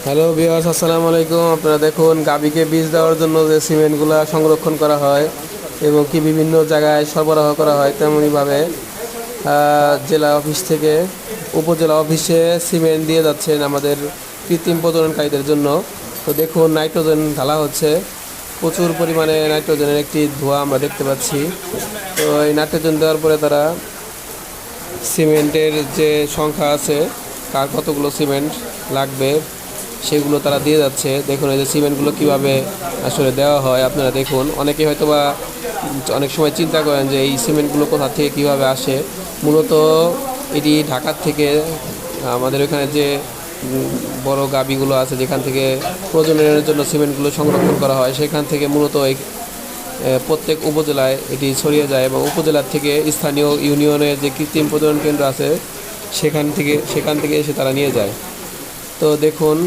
Hello viewers, আসসালামু আলাইকুম। আপনারা দেখুন গাভীকে বীজ দেওয়ার জন্য যে সিমেন্টগুলো সংরক্ষণ করা হয় এবং কি বিভিন্ন জায়গায় সরবরাহ করা হয়, তেমনইভাবে জেলা অফিস থেকে উপজেলা অফিসে সিমেন্ট দিয়ে যাচ্ছেন আমাদের কৃত্রিম প্রজননকারীদের জন্য। তো দেখুন নাইট্রোজেন ঢালা হচ্ছে, প্রচুর পরিমাণে নাইট্রোজেনের একটি ধোঁয়া আমরা দেখতে পাচ্ছি। তো এই নাইট্রোজেন দেওয়ার পরে তারা সিমেন্টের যে সংখ্যা আছে, কার কতগুলো সিমেন্ট লাগবে সেগুলো তারা দিয়ে যাচ্ছে। দেখুন এই যে সিমেন্টগুলো কীভাবে আসলে দেওয়া হয়, আপনারা দেখুন। অনেকে হয়তো বা অনেক সময় চিন্তা করেন যে এই সিমেন্টগুলো কোথা থেকে কীভাবে আসে। মূলত এটি ঢাকার থেকে আমাদের ওখানে যে বড় গাবিগুলো আছে, যেখান থেকে প্রজননের জন্য সিমেন্টগুলো সংরক্ষণ করা হয়, সেখান থেকে মূলত এই প্রত্যেক উপজেলায় এটি ছড়িয়ে যায় এবং উপজেলার থেকে স্থানীয় ইউনিয়নের যে কৃত্রিম প্রজনন কেন্দ্র আছে সেখান থেকে এসে তারা নিয়ে যায়। তো দেখুন